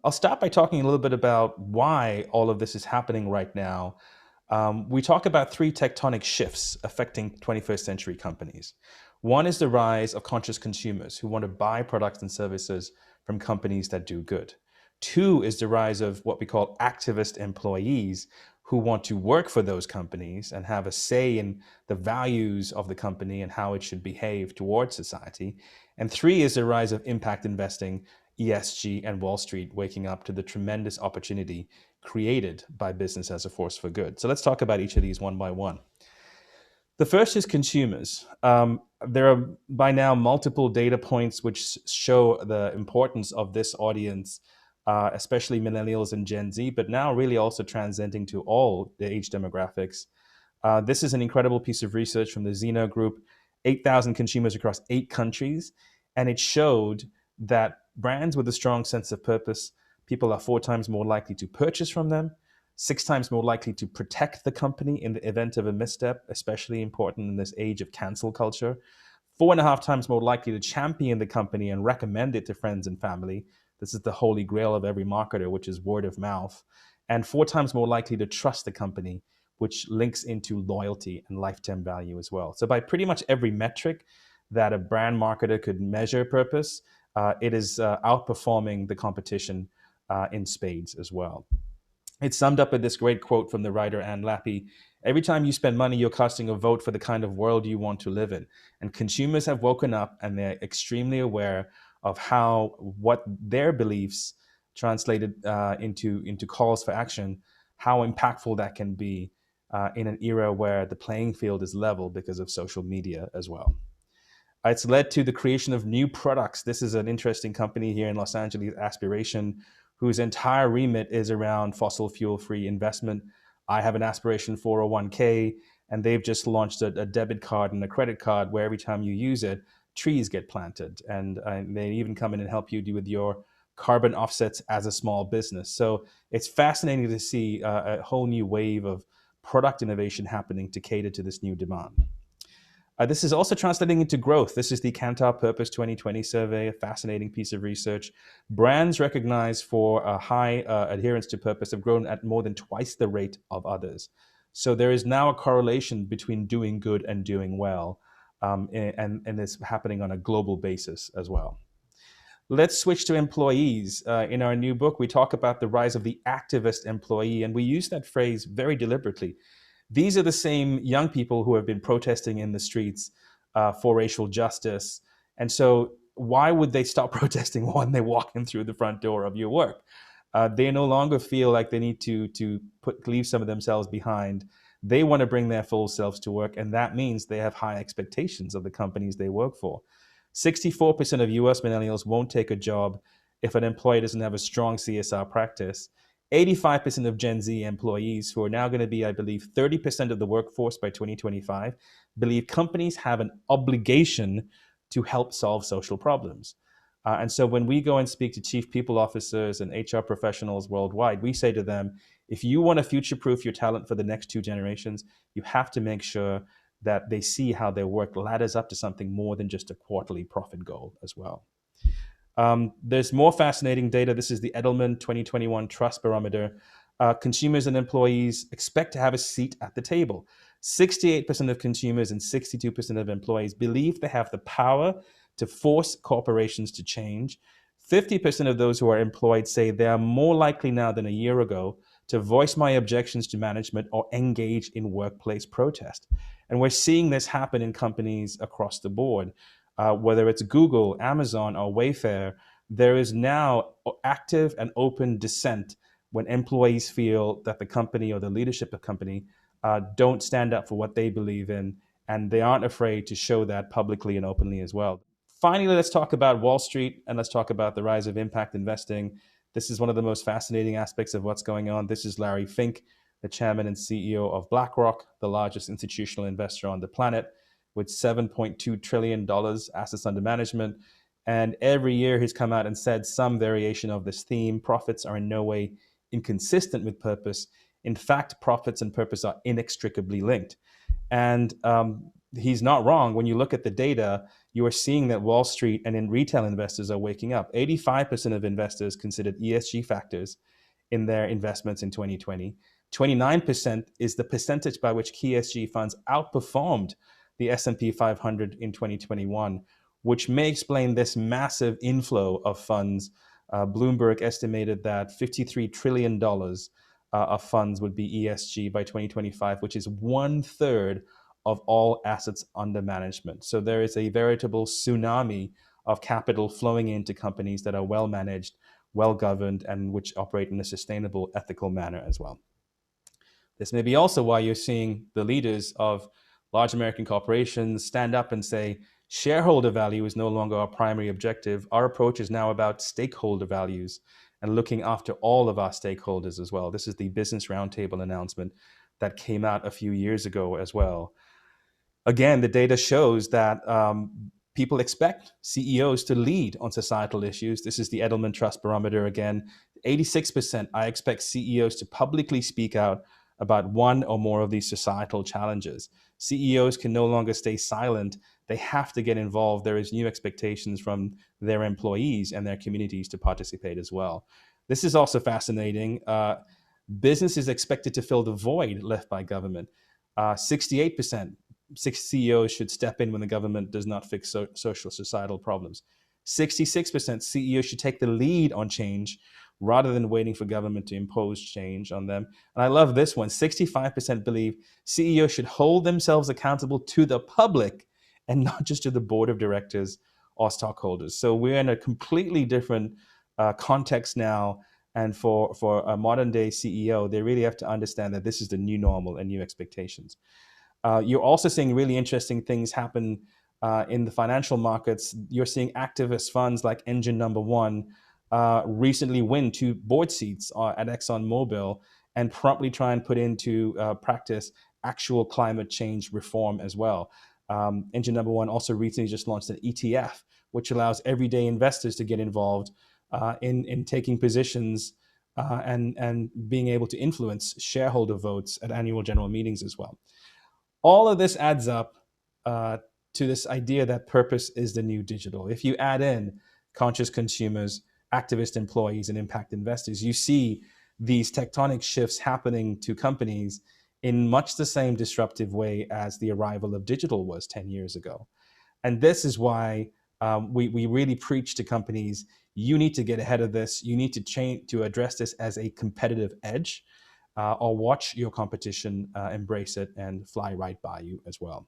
I'll start by talking a little bit about why all of this is happening right now. We talk about three tectonic shifts affecting 21st century companies. One is the rise of conscious consumers who want to buy products and services from companies that do good. Two is the rise of what we call activist employees who want to work for those companies and have a say in the values of the company and how it should behave towards society. And three is the rise of impact investing, ESG, and Wall Street waking up to the tremendous opportunity created by business as a force for good. So let's talk about each of these one by one. The first is consumers. There are by now multiple data points which show the importance of this audience, especially millennials and Gen Z, but now really also transcending to all the age demographics. This is an incredible piece of research from the Zeno Group, 8,000 consumers across 8 countries, and it showed that brands with a strong sense of purpose, people are 4 times more likely to purchase from them, 6 times more likely to protect the company in the event of a misstep, especially important in this age of cancel culture, 4.5 times more likely to champion the company and recommend it to friends and family. This is the holy grail of every marketer, which is word of mouth, and 4 times more likely to trust the company, which links into loyalty and lifetime value as well. So, by pretty much every metric that a brand marketer could measure purpose, it is outperforming the competition in spades as well. It's summed up with this great quote from the writer Anne Lappy. Every time you spend money, you're casting a vote for the kind of world you want to live in. And consumers have woken up and they're extremely aware of how what their beliefs translated into calls for action, how impactful that can be in an era where the playing field is level because of social media as well. It's led to the creation of new products. This is an interesting company here in Los Angeles, Aspiration, whose entire remit is around fossil fuel free investment. I have an Aspiration 401k, and they've just launched a debit card and a credit card where every time you use it, trees get planted. And they even come in and help you do with your carbon offsets as a small business. So it's fascinating to see a whole new wave of product innovation happening to cater to this new demand. This is also translating into growth. This is the Kantar Purpose 2020 survey, a fascinating piece of research. Brands recognized for a high adherence to purpose have grown at more than twice the rate of others. So there is now a correlation between doing good and doing well, and it's happening on a global basis as well. Let's switch to employees. In our new book, we talk about the rise of the activist employee, and we use that phrase very deliberately. These are the same young people who have been protesting in the streets for racial justice. And so, why would they stop protesting when they walk in through the front door of your work? They no longer feel like they need to leave some of themselves behind. They want to bring their full selves to work, and that means they have high expectations of the companies they work for. 64% of US millennials won't take a job if an employer doesn't have a strong CSR practice. 85% of Gen Z employees, who are now going to be, I believe, 30% of the workforce by 2025, believe companies have an obligation to help solve social problems. And so when we go and speak to chief people officers and HR professionals worldwide, we say to them, if you want to future proof your talent for the next 2 generations, you have to make sure that they see how their work ladders up to something more than just a quarterly profit goal as well. There's more fascinating data. This is the Edelman 2021 Trust Barometer. Consumers and employees expect to have a seat at the table. 68% of consumers and 62% of employees believe they have the power to force corporations to change. 50% of those who are employed say they are more likely now than a year ago to voice my objections to management or engage in workplace protest. And we're seeing this happen in companies across the board. Whether it's Google, Amazon, or Wayfair, there is now active and open dissent when employees feel that the company or the leadership of the company don't stand up for what they believe in, and they aren't afraid to show that publicly and openly as well. Finally, let's talk about Wall Street and let's talk about the rise of impact investing. This is one of the most fascinating aspects of what's going on. This is Larry Fink, the chairman and CEO of BlackRock, the largest institutional investor on the planet, with $7.2 trillion assets under management. And every year he's come out and said some variation of this theme. Profits are in no way inconsistent with purpose. In fact, profits and purpose are inextricably linked. And he's not wrong. When you look at the data, you are seeing that Wall Street and in retail investors are waking up. 85% of investors considered ESG factors in their investments in 2020. 29% is the percentage by which key ESG funds outperformed the S&P 500 in 2021, which may explain this massive inflow of funds. Bloomberg estimated that $53 trillion of funds would be ESG by 2025, which is 1/3 of all assets under management. So there is a veritable tsunami of capital flowing into companies that are well managed, well governed, and which operate in a sustainable, ethical manner as well. This may be also why you're seeing the leaders of large American corporations stand up and say, shareholder value is no longer our primary objective. Our approach is now about stakeholder values and looking after all of our stakeholders as well. This is the Business Roundtable announcement that came out a few years ago as well. Again, the data shows that people expect CEOs to lead on societal issues. This is the Edelman Trust Barometer again. 86%, I expect CEOs to publicly speak out about one or more of these societal challenges. CEOs can no longer stay silent. They have to get involved. There is new expectations from their employees and their communities to participate as well. This is also fascinating. Business is expected to fill the void left by government. 68%. CEOs should step in when the government does not fix social societal problems. 66% CEOs should take the lead on change rather than waiting for government to impose change on them. And I love this one. 65% believe CEOs should hold themselves accountable to the public and not just to the board of directors or stockholders. So we're in a completely different context now. And for a modern day CEO, they really have to understand that this is the new normal and new expectations. You're also seeing really interesting things happen in the financial markets. You're seeing activist funds like Engine Number One recently win 2 board seats at ExxonMobil and promptly try and put into practice actual climate change reform as well. Engine Number One also recently just launched an ETF, which allows everyday investors to get involved in taking positions and being able to influence shareholder votes at annual general meetings as well. All of this adds up to this idea that purpose is the new digital. If you add in conscious consumers, activist employees, and impact investors, you see these tectonic shifts happening to companies in much the same disruptive way as the arrival of digital was 10 years ago. And this is why we really preach to companies, you need to get ahead of this. You need to change to address this as a competitive edge. Or watch your competition embrace it and fly right by you as well.